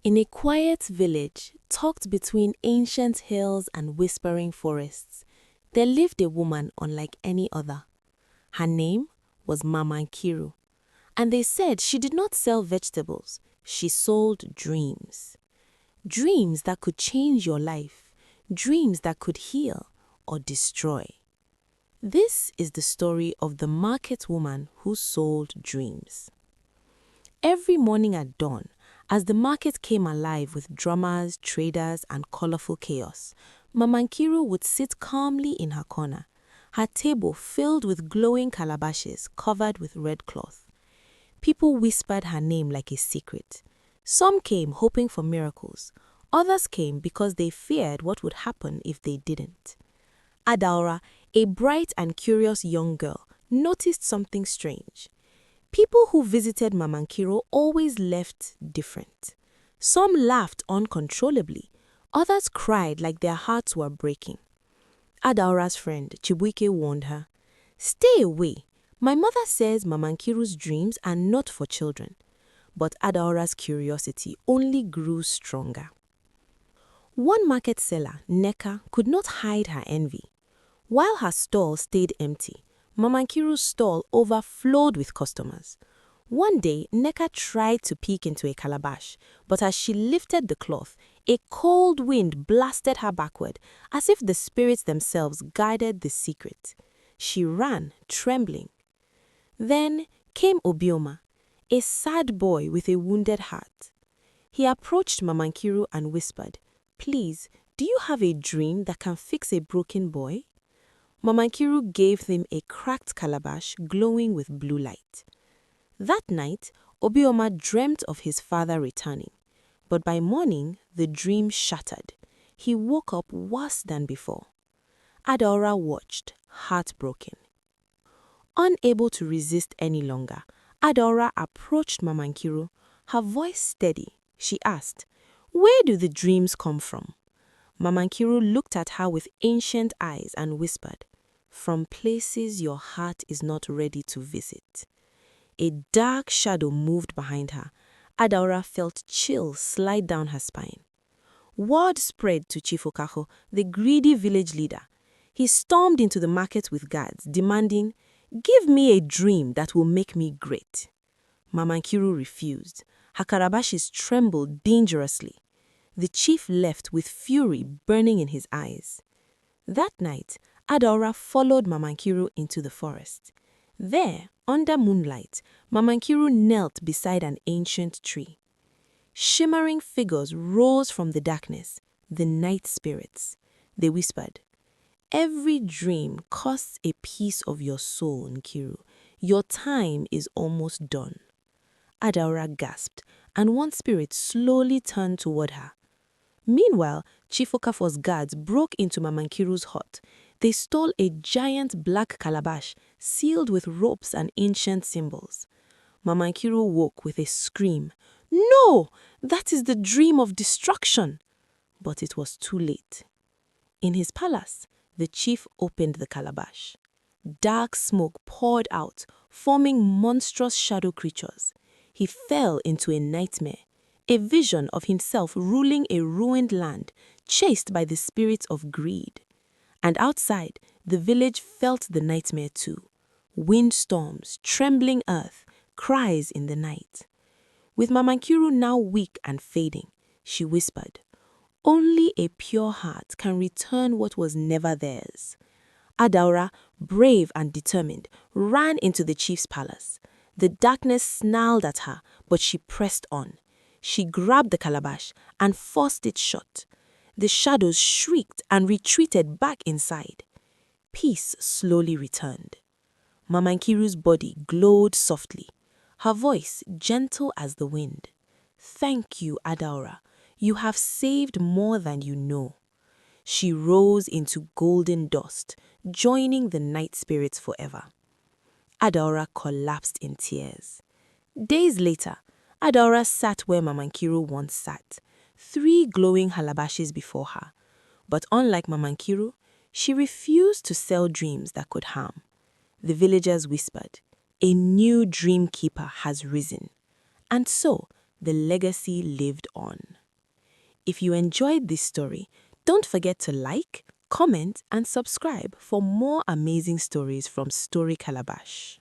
In a quiet village, tucked between ancient hills and whispering forests, there lived a woman unlike any other. Her name was Mama Nkiru, and they said she did not sell vegetables, she sold dreams. Dreams that could change your life, dreams that could heal or destroy. This is the story of the market woman who sold dreams. Every morning at dawn, as the market came alive with drummers, traders, and colorful chaos, Mama Nkiru would sit calmly in her corner, her table filled with glowing calabashes covered with red cloth. People whispered her name like a secret. Some came hoping for miracles. Others came because they feared what would happen if they didn't. Adaora, a bright and curious young girl, noticed something strange. People who visited Mama Nkiru always left different. Some laughed uncontrollably, others cried like their hearts were breaking. Adaora's friend, Chibuike, warned her, "Stay away. My mother says Mama Nkiru's dreams are not for children." But Adaora's curiosity only grew stronger. One market seller, Neka, could not hide her envy. While her stall stayed empty, Mama Nkiru's stall overflowed with customers. One day, Neka tried to peek into a calabash, but as she lifted the cloth, a cold wind blasted her backward, as if the spirits themselves guarded the secret. She ran, trembling. Then came Obioma, a sad boy with a wounded heart. He approached Mama Nkiru and whispered, "Please, do you have a dream that can fix a broken boy?" Mama Nkiru gave him a cracked calabash glowing with blue light. That night, Obioma dreamt of his father returning. But by morning, the dream shattered. He woke up worse than before. Adaora watched, heartbroken. Unable to resist any longer, Adaora approached Mama Nkiru. Her voice steady, she asked, "Where do the dreams come from?" Mama Nkiru looked at her with ancient eyes and whispered, "From places your heart is not ready to visit." A dark shadow moved behind her. Adaora felt chills slide down her spine. Word spread to Chief Okaho, the greedy village leader. He stormed into the market with guards, demanding, "Give me a dream that will make me great." Mama Nkiru refused. Her carabashes trembled dangerously. The chief left with fury burning in his eyes. That night, Adaora followed Mama Nkiru into the forest. There, under moonlight, Mama Nkiru knelt beside an ancient tree. Shimmering figures rose from the darkness, the night spirits. They whispered, "Every dream costs a piece of your soul, Nkiru. Your time is almost done." Adaora gasped, and one spirit slowly turned toward her. Meanwhile, Chief Okafor's guards broke into Mama Nkiru's hut. They stole a giant black calabash sealed with ropes and ancient symbols. Mama Nkiru woke with a scream. "No! That is the dream of destruction!" But it was too late. In his palace, the chief opened the calabash. Dark smoke poured out, forming monstrous shadow creatures. He fell into a nightmare, a vision of himself ruling a ruined land, chased by the spirits of greed. And outside, the village felt the nightmare too. Windstorms, trembling earth, cries in the night. With Mama Nkiru now weak and fading, she whispered, "Only a pure heart can return what was never theirs." Adaora, brave and determined, ran into the chief's palace. The darkness snarled at her, but she pressed on. She grabbed the calabash and forced it shut. The shadows shrieked and retreated back inside. Peace slowly returned. Mama Nkiru's body glowed softly, her voice gentle as the wind. "Thank you, Adaora. You have saved more than you know." She rose into golden dust, joining the night spirits forever. Adaora collapsed in tears. Days later, Adaora sat where Mama Nkiru once sat, 3 glowing halabashes before her. But unlike Mama Nkiru, she refused to sell dreams that could harm. The villagers whispered, "A new dream keeper has risen." And so, the legacy lived on. If you enjoyed this story, don't forget to like, comment, and subscribe for more amazing stories from Story Calabash.